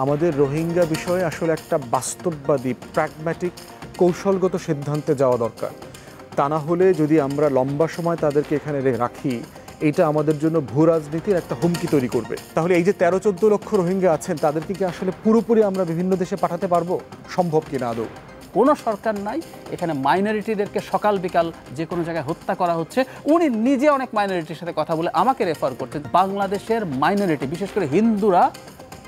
আমাদের রোহিঙ্গা বিষয়ে আসলে একটা বাস্তববাদী প্র্যাগম্যাটিক কৌশলগত সিদ্ধান্তে যাওয়া দরকার। তা না হলে যদি আমরা লম্বা সময় তাদেরকে এখানে রাখি, এটা আমাদের জন্য ভূ রাজনীতির একটা হুমকি তৈরি করবে। তাহলে এই যে 13-14 লক্ষ রোহিঙ্গা আছেন, তাদেরকে কি আসলে পুরোপুরি আমরা বিভিন্ন দেশে পাঠাতে পারবো? সম্ভব কিনা আদৌ? কোনো সরকার নাই, এখানে মাইনরিটিদেরকে সকাল বিকাল যে কোনো জায়গায় হত্যা করা হচ্ছে। উনি নিজে অনেক মাইনরিটির সাথে কথা বলে আমাকে রেফার করছেন, বাংলাদেশের মাইনরিটি বিশেষ করে হিন্দুরা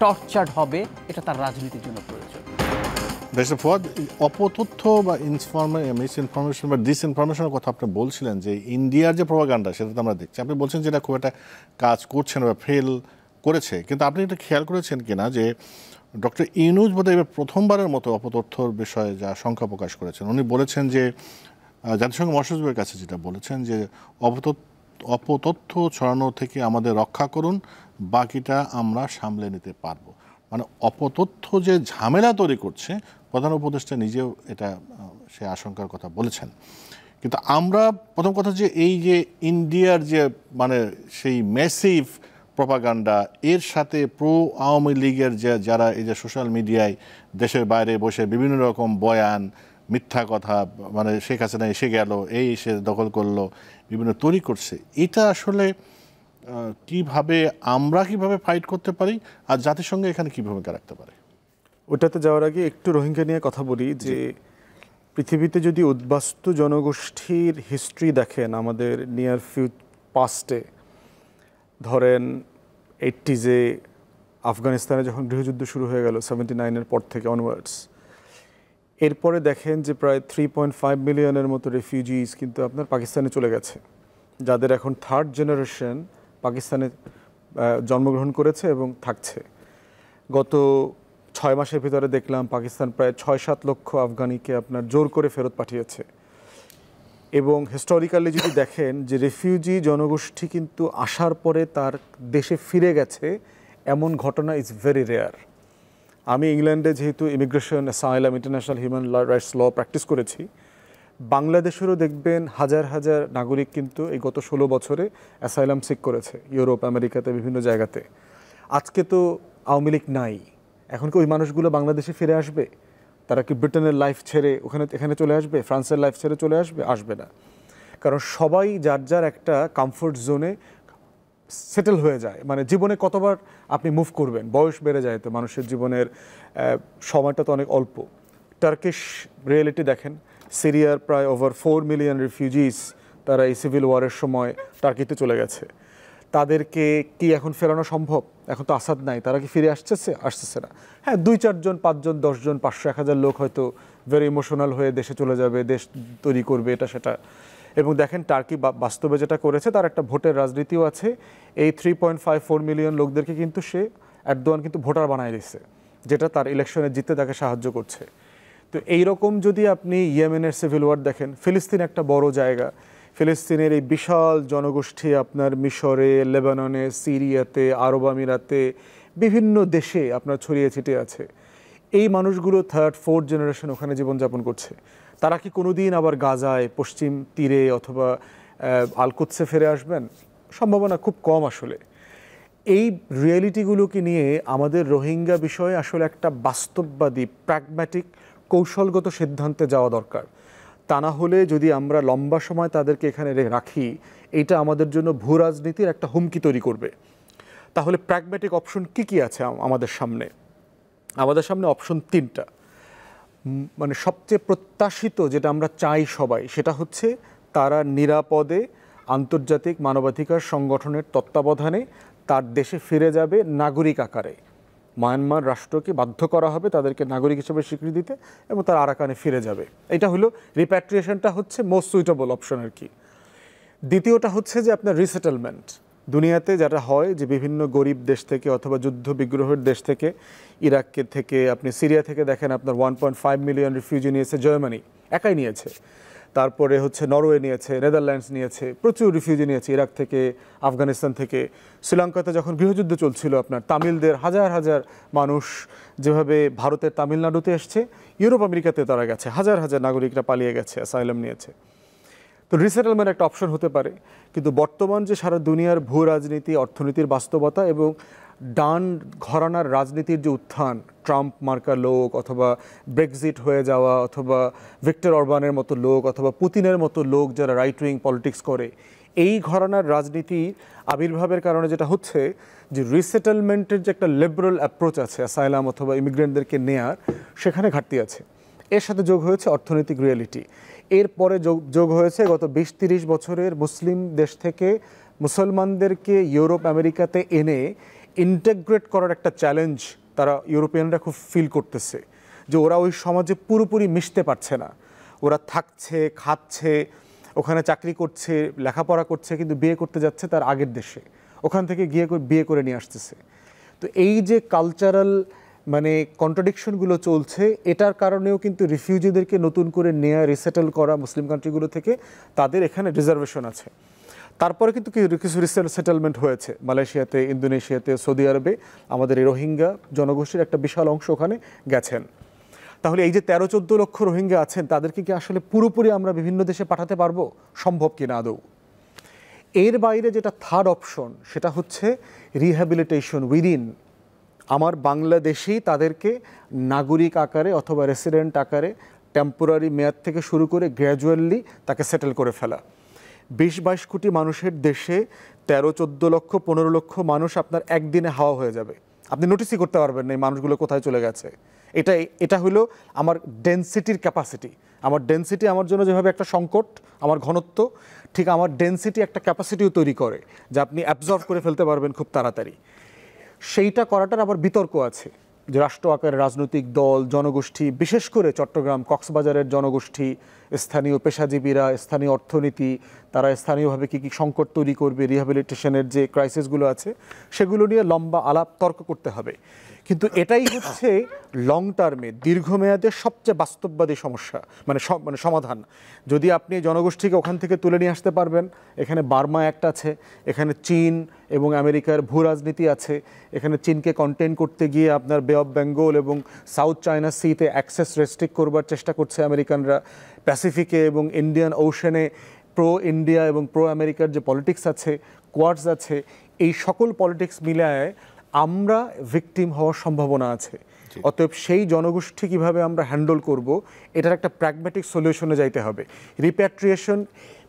টর্চার্ড হবে, এটা তার রাজনীতির জন্য প্রয়োজন। অপতথ্য বা মিসইনফরমেশন বা ডিসইনফরমেশনের কথা আপনি বলছিলেন, যে ইন্ডিয়ার যে প্রপাগান্ডা সেটা তো আমরা দেখছি। আপনি বলছেন যে এটা খুব একটা কাজ করছে না বা ফেল করেছে, কিন্তু আপনি এটা খেয়াল করেছেন কিনা যে ডক্টর ইউনূস বোধহয় এবার প্রথমবারের মতো অপতথ্যর বিষয়ে যা আশঙ্কা প্রকাশ করেছেন। উনি বলেছেন যে জাতিসংঘ মহাসচিবের কাছে যেটা বলেছেন যে অপতথ্য ছড়ানো থেকে আমাদের রক্ষা করুন, বাকিটা আমরা সামলে নিতে পারবো। মানে অপতথ্য যে ঝামেলা তৈরি করছে, প্রধান উপদেষ্টা নিজেও এটা সে আশঙ্কার কথা বলেছেন। কিন্তু আমরা প্রথম কথা যে এই যে ইন্ডিয়ার যে মানে সেই ম্যাসিভ প্রপাগান্ডা, এর সাথে প্রো আওয়ামী লীগের যে যারা এই যে সোশ্যাল মিডিয়ায় দেশের বাইরে বসে বিভিন্ন রকম বয়ান, মিথ্যা কথা, মানে শেখ হাসিনা এসে গেল, এই এসে দখল করলো, বিভিন্ন তৈরি করছে, এটা আসলে কিভাবে আমরা কিভাবে ফাইট করতে পারি আর জাতিসংঘ এখানে কি ভূমিকা রাখতে পারে? ওটাতে যাওয়ার আগে একটু রোহিঙ্গা নিয়ে কথা বলি। যে পৃথিবীতে যদি উদ্বাস্তু জনগোষ্ঠীর হিস্ট্রি দেখেন, আমাদের নিয়ার পাস্টে ধরেন 80s আফগানিস্তানে যখন গৃহযুদ্ধ শুরু হয়ে গেল 79-এর পর থেকে অনওয়ার্ডস, এরপরে দেখেন যে প্রায় 3.5 মিলিয়নের মতো রেফিউজিস কিন্তু আপনার পাকিস্তানে চলে গেছে, যাদের এখন থার্ড জেনারেশন পাকিস্তানে জন্মগ্রহণ করেছে এবং থাকছে। গত 6 মাসের ভিতরে দেখলাম পাকিস্তান প্রায় 6-7 লক্ষ আফগানিকে আপনার জোর করে ফেরত পাঠিয়েছে। এবং হিস্টোরিক্যালি যদি দেখেন যে রেফিউজি জনগোষ্ঠী কিন্তু আসার পরে তার দেশে ফিরে গেছে, এমন ঘটনা ইজ ভেরি রেয়ার। আমি ইংল্যান্ডে যেহেতু immigration, asylum, international human rights law practice করেছি, বাংলাদেশেরও দেখবেন হাজার হাজার নাগরিক কিন্তু এই গত 16 বছরে অ্যাসাইলাম সিক করেছে ইউরোপ, আমেরিকাতে, বিভিন্ন জায়গাতে। আজকে তো আওয়ামী লীগ নাই, এখন কি ওই মানুষগুলো বাংলাদেশে ফিরে আসবে? তারা কি ব্রিটেনের লাইফ ছেড়ে এখানে চলে আসবে? ফ্রান্সের লাইফ ছেড়ে চলে আসবে? আসবে না। কারণ সবাই যার যার একটা কমফোর্ট জোনে সেটেল হয়ে যায়। মানে জীবনে কতবার আপনি মুভ করবেন, বয়স বেড়ে যায়, তো মানুষের জীবনের সময়টা তো অনেক অল্প। টার্কিশ রিয়েলিটি দেখেন, সিরিয়ার প্রায় ওভার 4 মিলিয়ন রিফিউজিস তারা এই সিভিল ওয়ারের সময় টার্কিতে চলে গেছে। তাদেরকে কি এখন ফেরানো সম্ভব? এখন তো আসাদ নাই, তারা কি ফিরে আসতেছে না। হ্যাঁ, 2-4 জন, 5 জন, 10 জন, 500-1000 লোক হয়তো ভেরি ইমোশনাল হয়ে দেশে চলে যাবে, দেশ তৈরি করবে, এটা সেটা। এবং দেখেন টার্কি বাস্তবে যেটা করেছে, তার একটা ভোটের রাজনীতিও আছে। এই 3.54 মিলিয়ন লোকদেরকে কিন্তু সে এরদোয়ান কিন্তু ভোটার বানায় দিচ্ছে, যেটা তার ইলেকশনে জিততে তাকে সাহায্য করছে। তো এইরকম যদি আপনি ইয়েমেনের সিভিল ওয়ার দেখেন, ফিলিস্তিন একটা বড় জায়গা, ফিলিস্তিনের এই বিশাল জনগোষ্ঠী আপনার মিশরে, লেবাননে, সিরিয়াতে, আরব আমিরাতে, বিভিন্ন দেশে আপনার ছড়িয়ে ছিটিয়ে আছে। এই মানুষগুলো থার্ড, ফোর্থ জেনারেশন ওখানে জীবনযাপন করছে। তারা কি কোনোদিন আবার গাজায়, পশ্চিম তীরে অথবা আল-কুদসে ফিরে আসবেন? সম্ভাবনা খুব কম আসলে। এই রিয়েলিটিগুলোকে নিয়ে আমাদের রোহিঙ্গা বিষয়ে আসলে একটা বাস্তববাদী প্র্যাগম্যাটিক কৌশলগত সিদ্ধান্তে যাওয়া দরকার। তা না হলে যদি আমরা লম্বা সময় তাদেরকে এখানে রাখি, এটা আমাদের জন্য ভূ রাজনীতির একটা হুমকি তৈরি করবে। তাহলে প্র্যাগম্যাটিক অপশন কি আছে আমাদের সামনে? আমাদের সামনে অপশন 3টা। মানে সবচেয়ে প্রত্যাশিত যেটা আমরা চাই সবাই, সেটা হচ্ছে তারা নিরাপদে আন্তর্জাতিক মানবাধিকার সংগঠনের তত্ত্বাবধানে তার দেশে ফিরে যাবে নাগরিক আকারে। মায়ানমার রাষ্ট্রকে বাধ্য করা হবে তাদেরকে নাগরিক হিসেবে স্বীকৃতি দিতে, এবং তার আরাকানে ফিরে যাবে। এটা হলো রিপ্যাট্রিয়েশনটা হচ্ছে মোস্ট সুইটেবল অপশন আর কি। দ্বিতীয়টা হচ্ছে যে আপনার রিসেটেলমেন্ট। দুনিয়াতে যেটা হয় যে বিভিন্ন গরিব দেশ থেকে অথবা যুদ্ধ বিগ্রহের দেশ থেকে, ইরাকের থেকে, আপনি সিরিয়া থেকে দেখেন আপনার 1.5 মিলিয়ন রিফিউজি নিয়েছে জার্মানি, একাই নিয়েছে। তারপরে হচ্ছে নরওয়ে নিয়েছে, নেদারল্যান্ডস নিয়েছে, প্রচুর রিফিউজি নিয়েছে ইরাক থেকে, আফগানিস্তান থেকে। শ্রীলঙ্কাতে যখন গৃহযুদ্ধ চলছিল আপনার তামিলদের হাজার হাজার মানুষ যেভাবে ভারতের তামিলনাড়ুতে এসছে, ইউরোপ আমেরিকাতে তারা গেছে, হাজার হাজার নাগরিকরা পালিয়ে গেছে, অ্যাসাইলাম নিয়েছে। তো রিসেটেলমেন্ট একটা অপশন হতে পারে। কিন্তু বর্তমান যে সারা দুনিয়ার ভূ রাজনীতি, অর্থনীতির বাস্তবতা এবং ডান ঘরানার রাজনীতির যে উত্থান, ট্রাম্প মার্কা লোক অথবা ব্রেক্সিট হয়ে যাওয়া অথবা ভিক্টর অরবানের মতো লোক অথবা পুতিনের মতো লোক যারা রাইট উইং পলিটিক্স করে, এই ঘরানার রাজনীতি আবির্ভাবের কারণে যেটা হচ্ছে যে রিসেটেলমেন্টের যে একটা লিবারেল অ্যাপ্রোচ আছে অ্যাসাইলাম অথবা ইমিগ্রেন্টদেরকে নেয়ার, সেখানে ঘাটতি আছে। এর সাথে যোগ হয়েছে অর্থনৈতিক রিয়েলিটি। এরপরে যোগ হয়েছে গত 20-30 বছরের মুসলিম দেশ থেকে মুসলমানদেরকে ইউরোপ আমেরিকাতে এনে ইন্টিগ্রেট করার একটা চ্যালেঞ্জ তারা ইউরোপিয়ানরা খুব ফিল করতেছে, যে ওরা ওই সমাজে পুরোপুরি মিশতে পারছে না। ওরা থাকছে, খাচ্ছে, ওখানে চাকরি করছে, লেখাপড়া করছে, কিন্তু বিয়ে করতে যাচ্ছে তার আগের দেশে, ওখান থেকে গিয়ে বিয়ে করে নিয়ে আসতেছে। তো এই যে কালচারাল মানে কন্ট্রাডিকশনগুলো চলছে, এটার কারণেও কিন্তু রিফিউজিদেরকে নতুন করে নেয়া, রিসেটেল করা মুসলিম কান্ট্রিগুলো থেকে তাদের এখানে রিজার্ভেশন আছে। তারপরে কিন্তু কিছু সেটেলমেন্ট হয়েছে মালয়েশিয়াতে, ইন্দোনেশিয়াতে, সৌদি আরবে। আমাদের এই রোহিঙ্গা জনগোষ্ঠীর একটা বিশাল অংশ ওখানে গেছেন। তাহলে এই যে 13-14 লক্ষ রোহিঙ্গা আছেন, তাদেরকে কি আসলে পুরোপুরি আমরা বিভিন্ন দেশে পাঠাতে পারবো? সম্ভব কিনা আদৌ? এর বাইরে যেটা থার্ড অপশন, সেটা হচ্ছে রিহ্যাবিলিটেশন উইদিন আমার বাংলাদেশেই তাদেরকে নাগরিক আকারে অথবা রেসিডেন্ট আকারে টেম্পোরারি মেয়াদ থেকে শুরু করে গ্র্যাজুয়ালি তাকে সেটেল করে ফেলা। 20-22 কোটি মানুষের দেশে 13-14 লক্ষ 15 লক্ষ মানুষ আপনার একদিনে হাওয়া হয়ে যাবে, আপনি নোটিসই করতে পারবেন না এই মানুষগুলো কোথায় চলে গেছে। এটা হলো আমার ডেনসিটির ক্যাপাসিটি। আমার ডেনসিটি আমার জন্য যেভাবে একটা সংকট, আমার ঘনত্ব, ঠিক আমার ডেনসিটি একটা ক্যাপাসিটিও তৈরি করে যা আপনি অ্যাবজর্ব করে ফেলতে পারবেন খুব তাড়াতাড়ি। সেইটা করাটার আবার বিতর্ক আছে, যে রাষ্ট্র আকারে রাজনৈতিক দল, জনগোষ্ঠী, বিশেষ করে চট্টগ্রাম কক্সবাজারের জনগোষ্ঠী, স্থানীয় পেশাজীবীরা, স্থানীয় অর্থনীতি, তারা স্থানীয়ভাবে কী কী সংকট তৈরি করবে, রিহ্যাবিলিটেশনের যে ক্রাইসিসগুলো আছে সেগুলো নিয়ে লম্বা আলাপ তর্ক করতে হবে। কিন্তু এটাই হচ্ছে লং টার্মে, দীর্ঘমেয়াদে সবচেয়ে বাস্তববাদী সমস্যা, মানে সমাধান। যদি আপনি জনগোষ্ঠীকে ওখান থেকে তুলে নিয়ে আসতে পারবেন, এখানে বার্মা অ্যাক্ট আছে, এখানে চীন এবং আমেরিকার ভূ রাজনীতি আছে, এখানে চীনকে কন্টেইন করতে গিয়ে আপনার বে অফ বেঙ্গল এবং সাউথ চায়না সিতে অ্যাক্সেস রেস্ট্রিক্ট করবার চেষ্টা করছে আমেরিকানরা, প্যাসিফিকে এবং ইন্ডিয়ান ওশানে প্রো ইন্ডিয়া এবং প্রো আমেরিকার যে পলিটিক্স আছে, কোয়াডস আছে, এই সকল পলিটিক্স মিলায় আমরা ভিকটিম হওয়ার সম্ভাবনা আছে। অতএব সেই জনগোষ্ঠী কীভাবে আমরা হ্যান্ডল করব, এটার একটা প্র্যাগম্যাটিক সলিউশনে যাইতে হবে। রিপ্যাট্রিয়েশন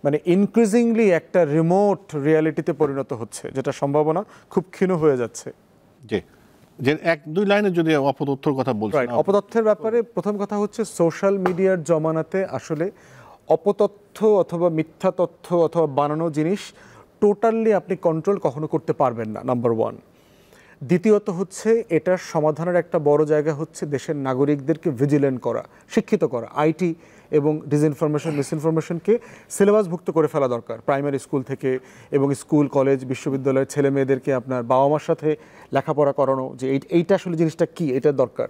মানে ইনক্রিজিংলি একটা রিমোট রিয়ালিটিতে পরিণত হচ্ছে, যেটা সম্ভাবনা খুব ক্ষীণ হয়ে যাচ্ছে। জি, যে 1-2 লাইনে যদি অপতথ্যর কথা বলছেন। অপতথ্যের ব্যাপারে প্রথম কথা হচ্ছে, সোশ্যাল মিডিয়ার জমানাতে আসলে অপতথ্য অথবা মিথ্যা তথ্য অথবা বানানো জিনিস টোটালি আপনি কন্ট্রোল কখনো করতে পারবেন না, নাম্বার 1। দ্বিতীয়ত হচ্ছে, এটার সমাধানের একটা বড় জায়গা হচ্ছে দেশের নাগরিকদেরকে ভিজিলেন্ট করা, শিক্ষিত করা। আইটি এবং ডিসইনফরমেশন, মিসইনফরমেশনকে সিলেবাসভুক্ত করে ফেলা দরকার প্রাইমারি স্কুল থেকে, এবং স্কুল, কলেজ, বিশ্ববিদ্যালয়ের ছেলে মেয়েদেরকে আপনার বাবা মার সাথে লেখাপড়া করানো, যে এইটা আসলে জিনিসটা কী, এটা দরকার।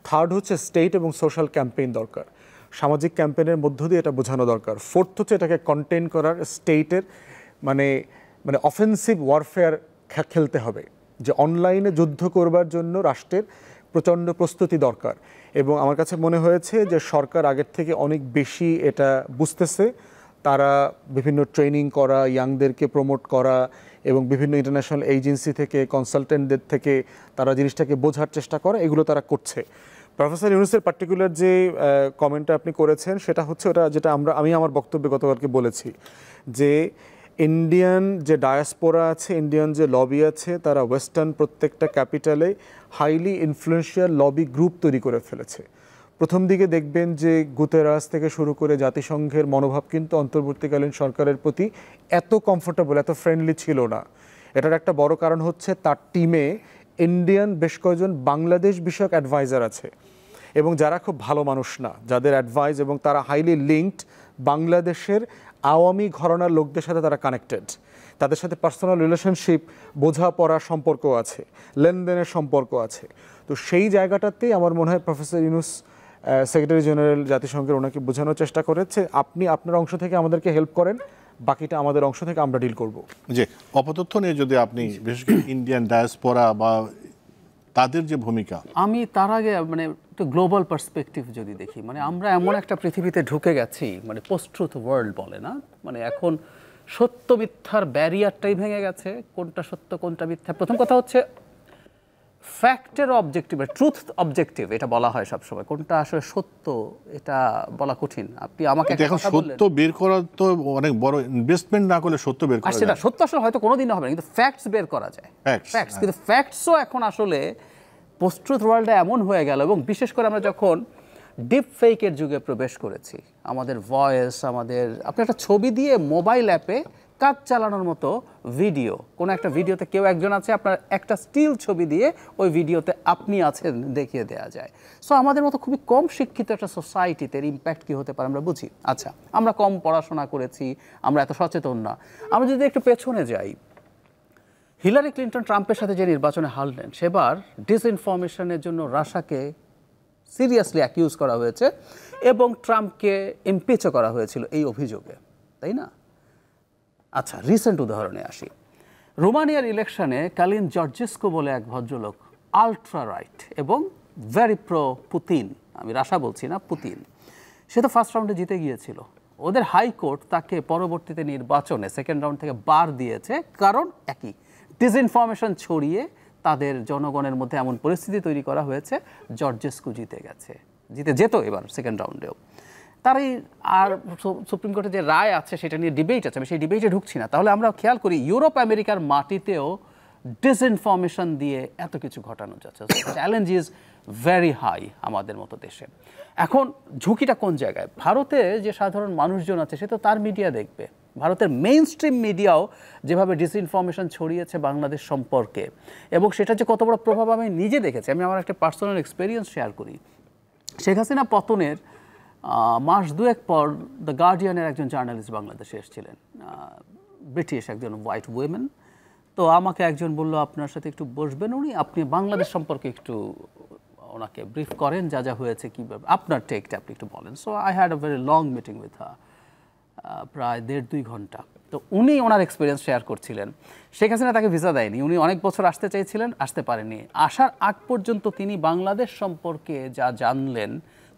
থার্ড হচ্ছে স্টেট এবং সোশ্যাল ক্যাম্পেইন দরকার, সামাজিক ক্যাম্পেইনের মধ্য দিয়ে এটা বোঝানো দরকার। ফোর্থ হচ্ছে এটাকে কন্টেইন করার স্টেটের মানে অফেন্সিভ ওয়ারফেয়ার খেলতে হবে, যে অনলাইনে যুদ্ধ করবার জন্য রাষ্ট্রের প্রচণ্ড প্রস্তুতি দরকার। এবং আমার কাছে মনে হয়েছে যে সরকার আগের থেকে অনেক বেশি এটা বুঝতেছে। তারা বিভিন্ন ট্রেনিং করা, ইয়াংদেরকে প্রমোট করা এবং বিভিন্ন ইন্টারন্যাশনাল এজেন্সি থেকে, কনসালটেন্টদের থেকে তারা জিনিসটাকে বোঝার চেষ্টা করা, এগুলো তারা করছে। প্রফেসর ইউনূসের পার্টিকুলার যে কমেন্টটা আপনি করেছেন, সেটা হচ্ছে ওটা যেটা আমি আমার বক্তব্যে গতকালকে বলেছি, যে ইন্ডিয়ান যে ডায়াসপোরা আছে, ইন্ডিয়ান যে লবি আছে, তারা ওয়েস্টার্ন প্রত্যেকটা ক্যাপিটালে হাইলি ইনফ্লুয়েন্সিয়াল লবি গ্রুপ তৈরি করে ফেলেছে। প্রথম দিকে দেখবেন যে গুতেরাস থেকে শুরু করে জাতিসংঘের মনোভাব কিন্তু অন্তর্বর্তীকালীন সরকারের প্রতি এত কমফোর্টেবল, এত ফ্রেন্ডলি ছিল না। এটার একটা বড় কারণ হচ্ছে তার টিমে ইন্ডিয়ান বেশ কয়েকজন বাংলাদেশ বিষয়ক অ্যাডভাইজার আছে, এবং যারা খুব ভালো মানুষ না, যাদের অ্যাডভাইস এবং তারা হাইলি লিঙ্কড বাংলাদেশের আওয়ামী ঘরানার লোকদের সাথে তারা কানেক্টেড, তাদের সাথে পার্সোনাল রিলেশনশিপ, বোঝাপড়ার সম্পর্ক আছে, লেনদেনের সম্পর্ক আছে। তো সেই জায়গাটাতেই আমার মনে হয় প্রফেসর ইউনূস সেক্রেটারি জেনারেল জাতিসংঘের ওনাকে বোঝানোর চেষ্টা করেছে, আপনি আপনার অংশ থেকে আমাদেরকে হেল্প করেন, বাকিটা আমাদের অংশ থেকে আমরা ডিল করব। যে অপতথ্য নিয়ে যদি আপনি বিশেষ করে ইন্ডিয়ান ডায়াসপোরা বা তাদের যে ভূমিকা, আমি তার আগে একটু গ্লোবাল পার্সপেক্টিভ যদি দেখি, আমরা এমন একটা পৃথিবীতে ঢুকে গেছি, পোস্ট ট্রুথ ওয়ার্ল্ড বলে না, এখন সত্য মিথ্যার ব্যারিয়ারটাই ভেঙে গেছে, কোনটা সত্য কোনটা মিথ্যা। প্রথম কথা হচ্ছে ফ্যাক্টের অবজেক্টিভ, ট্রুথ অবজেক্টিভ এটা বলা হয় সবসময়, কোনটা আসলে সত্য এটা বলা কঠিন। আপনি আমাকে এখন সত্য বের করা তো অনেক বড় ইনভেস্টমেন্ট না করলে সত্য বের করা যায় না। সত্য আসলে হয়তো কোনোদিনও হবে না, কিন্তু ফ্যাক্টস বের করা যায়। ফ্যাক্টস, কিন্তু ফ্যাক্টসও এখন আসলে পোস্ট ট্রুথ ওয়ার্ল্ডে এমন হয়ে গেল, এবং বিশেষ করে আমরা যখন ডিপ ফেকের যুগে প্রবেশ করেছি, আমাদের ভয়েস, আমাদের আপনি একটা ছবি দিয়ে মোবাইল অ্যাপে কাজ চালানোর মতো ভিডিও, কোনো একটা ভিডিওতে কেউ একজন আছে, আপনার একটা স্টিল ছবি দিয়ে ওই ভিডিওতে আপনি আছেন দেখিয়ে দেওয়া যায়। সো আমাদের মতো খুবই কম শিক্ষিত একটা সোসাইটিতে এর ইম্প্যাক্ট কী হতে পারে আমরা বুঝি। আচ্ছা, আমরা কম পড়াশোনা করেছি, আমরা এত সচেতন না। আমরা যদি একটু পেছনে যাই, হিলারি ক্লিন্টন ট্রাম্পের সাথে যে নির্বাচনে হারলেন, সেবার ডিসইনফরমেশনের জন্য রাশাকে সিরিয়াসলি অ্যাকিউজ করা হয়েছে এবং ট্রাম্পকে ইমপিচও করা হয়েছিল এই অভিযোগে, তাই না? আচ্ছা, রিসেন্ট উদাহরণে আসি। রোমানিয়ার ইলেকশনে কালিন জর্জেস্কো বলে এক ভদ্রলোক, আলট্রা রাইট এবং ভেরি প্রো পুতিন, আমি রাশা বলছি না, পুতিন, সে তো ফার্স্ট রাউন্ডে জিতে গিয়েছিল। ওদের হাইকোর্ট তাকে পরবর্তীতে নির্বাচনে সেকেন্ড রাউন্ড থেকে বার দিয়েছে, কারণ একই, ডিসইনফরমেশন ছড়িয়ে তাদের জনগণের মধ্যে এমন পরিস্থিতি তৈরি করা হয়েছে, জর্জেস্কো জিতে গেছে, জিতে যেত এবার সেকেন্ড রাউন্ডেও। তারই আর সুপ্রিম কোর্টে যে রায় আছে সেটা নিয়ে ডিবেট আছে, আমি সেই ডিবেটে ঢুকছি না। তাহলে আমরা খেয়াল করি ইউরোপ আমেরিকার মাটিতেও ডিসইনফরমেশন দিয়ে এত কিছু ঘটানো যাচ্ছে। চ্যালেঞ্জ ইজ ভেরি হাই আমাদের মতো দেশে। এখন ঝুঁকিটা কোন জায়গায়? ভারতে যে সাধারণ মানুষজন আছে সে তো তার মিডিয়া দেখবে। ভারতের মেইন স্ট্রিম মিডিয়াও যেভাবে ডিসইনফরমেশন ছড়িয়েছে বাংলাদেশ সম্পর্কে, এবং সেটা যে কত বড় প্রভাব আমি নিজে দেখেছি। আমি আমার একটা পার্সোনাল এক্সপিরিয়েন্স শেয়ার করি। শেখ হাসিনা পতনের মাস দুয়েক পর দ্য গার্ডিয়ানের একজন জার্নালিস্ট বাংলাদেশে এসেছিলেন, ব্রিটিশ একজন হোয়াইট উইমেন। তো আমাকে একজন বলল, আপনার সাথে একটু বসবেন উনি, আপনি বাংলাদেশ সম্পর্কে একটু ওনাকে ব্রিফ করেন, যা যা হয়েছে, কীভাবে আপনার টেকটা আপনি একটু বলেন। So I had a very long meeting with her, প্রায় 1.5-2 ঘন্টা। তো উনি ওনার এক্সপিরিয়েন্স শেয়ার করছিলেন। শেখ হাসিনা তাকে ভিসা দেয়নি, উনি অনেক বছর আসতে চাইছিলেন, আসতে পারেনি। আসার আগ পর্যন্ত তিনি বাংলাদেশ সম্পর্কে যা জানলেন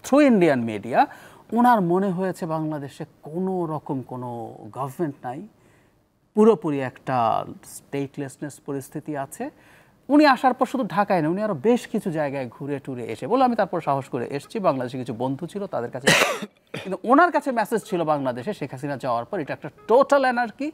থ্রু ইন্ডিয়ান মিডিয়া, ওনার মনে হয়েছে বাংলাদেশে কোনো রকম কোনো গভর্নমেন্ট নাই, পুরোপুরি একটা স্টেটলেসনেস পরিস্থিতি আছে। উনি আসার পর শুধু ঢাকায় না, উনি আরও বেশ কিছু জায়গায় ঘুরে টুরে এসে বলে, আমি তারপর সাহস করে এসেছি, বাংলাদেশে কিছু বন্ধু ছিল তাদের কাছে। কিন্তু ওনার কাছে মেসেজ ছিল বাংলাদেশে শেখ হাসিনা যাওয়ার পর এটা একটা টোটাল অ্যানার্কি,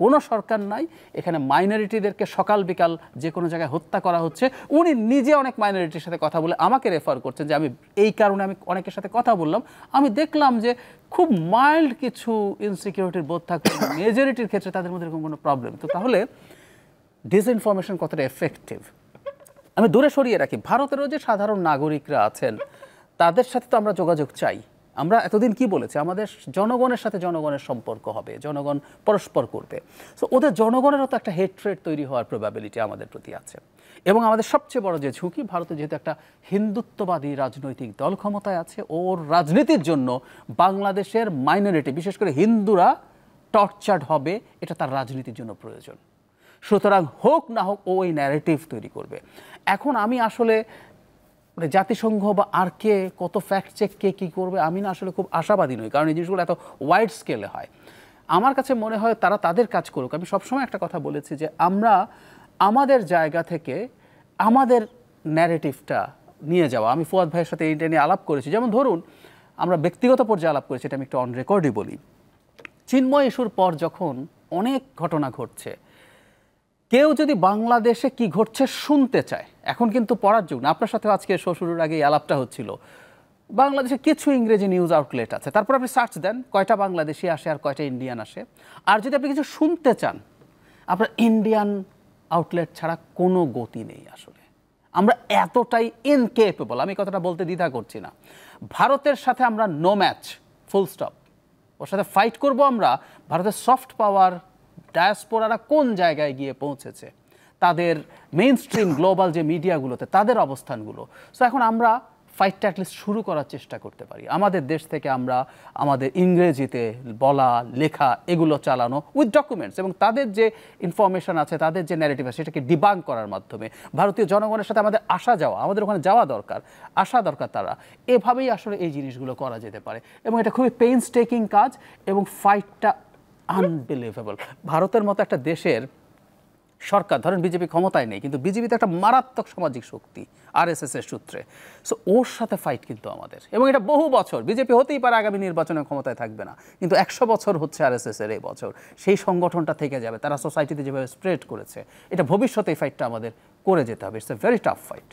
কোনো সরকার নাই, এখানে মাইনরিটিদেরকে সকাল বিকাল যে কোনো জায়গায় হত্যা করা হচ্ছে। উনি নিজে অনেক মাইনরিটির সাথে কথা বলে আমাকে রেফার করছেন যে আমি এই কারণে আমি অনেকের সাথে কথা বললাম, আমি দেখলাম যে খুব মাইল্ড কিছু ইনসিকিউরিটির বোধ থাকবে, মেজরিটির ক্ষেত্রে তাদের মধ্যে এরকম কোনো প্রবলেম। তো তাহলে ডিসইনফরমেশন কতটা এফেক্টিভ আমি দূরে সরিয়ে রাখি। ভারতেরও যে সাধারণ নাগরিকরা আছেন তাদের সাথে তো আমরা যোগাযোগ চাই। আমরা এতদিন কি বলেছি, আমাদের জনগণের সাথে জনগণের সম্পর্ক হবে, জনগণ পরস্পর করবে। সো ওদের জনগণেরও তো একটা হেট্রেড তৈরি হওয়ার প্রবাবিলিটি আমাদের প্রতি আছে। এবং আমাদের সবচেয়ে বড় যে ঝুঁকি, ভারতে যেহেতু একটা হিন্দুত্ববাদী রাজনৈতিক দল ক্ষমতায় আছে, ওর রাজনীতির জন্য বাংলাদেশের মাইনরিটি বিশেষ করে হিন্দুরা টর্চার্ড হবে, এটা তার রাজনীতির জন্য প্রয়োজন। সুতরাং হোক না হোক ও ওই ন্যারেটিভ তৈরি করবে। এখন আমি আসলে জাতিসংঘ বা আর কে কত ফ্যাক্ট চেক কে কী করবে আমি না আসলে খুব আশাবাদী নই, কারণ এই জিনিসগুলো এত ওয়াইড স্কেলে হয়। আমার কাছে মনে হয় তারা তাদের কাজ করুক। আমি সবসময় একটা কথা বলেছি যে আমরা আমাদের জায়গা থেকে আমাদের ন্যারেটিভটা নিয়ে যাওয়া। আমি ফুয়াদ ভাইয়ের সাথে এইটা নিয়ে আলাপ করেছি, যেমন ধরুন আমরা ব্যক্তিগত পর্যায়ে আলাপ করেছি, এটা আমি একটু অন রেকর্ডই বলি। চিন্ময় ইস্যুর পর যখন অনেক ঘটনা ঘটছে, কেউ যদি বাংলাদেশে কি ঘটছে শুনতে চায়, এখন কিন্তু পড়ার যুগ না। আপনার সাথে আজকে শুরুর আগে এই আলাপটা হচ্ছিল, বাংলাদেশে কিছু ইংরেজি নিউজ আউটলেট আছে, তারপর আপনি সার্চ দেন কয়টা বাংলাদেশি আসে আর কয়টা ইন্ডিয়ান আসে। আর যদি আপনি কিছু শুনতে চান, আপনার ইন্ডিয়ান আউটলেট ছাড়া কোনো গতি নেই। আসলে আমরা এতটাই ইনকেপেবল, আমি কথাটা বলতে দ্বিধা করছি না। ভারতের সাথে আমরা নো ম্যাচ, ফুল স্টপ। ওর সাথে ফাইট করব আমরা। ভারতের সফট পাওয়ার ডায়াসপোরারা কোন জায়গায় গিয়ে পৌঁছেছে, তাদের মেইন স্ট্রিম গ্লোবাল যে মিডিয়াগুলোতে তাদের অবস্থানগুলো। সো এখন আমরা ফাইটটা অ্যাটলিস্ট শুরু করার চেষ্টা করতে পারি। আমাদের দেশ থেকে আমরা আমাদের ইংরেজিতে বলা লেখা এগুলো চালানো উইথ ডকুমেন্টস, এবং তাদের যে ইনফরমেশন আছে, তাদের যে ন্যারেটিভ আছে সেটাকে ডিবাঙ্ক করার মাধ্যমে ভারতীয় জনগণের সাথে আমাদের আসা যাওয়া, আমাদের ওখানে যাওয়া দরকার, আসা দরকার। তারা এভাবেই আসলে এই জিনিসগুলো করা যেতে পারে, এবং এটা খুবই পেইনস্টেকিং কাজ, এবং ফাইটটা আনবিলিভেবল। ভারতের মতো একটা দেশের সরকার, ধরেন বিজেপি ক্ষমতায় নেই, কিন্তু বিজেপি তো একটা মারাত্মক সামাজিক শক্তি আরএসএস এর সূত্রে। সো ওর সাথে ফাইট কিন্তু আমাদের, এবং এটা বহু বছর। বিজেপি হতেই পারে আগামী নির্বাচনে ক্ষমতায় থাকবে না, কিন্তু 100 বছর হচ্ছে আরএসএস এর এই বছর, সেই সংগঠনটা থেকে যাবে। তারা সোসাইটিতে যেভাবে স্প্রেড করেছে, এটা ভবিষ্যতে এই ফাইটটা আমাদের করে যেতে হবে। It's a very tough fight.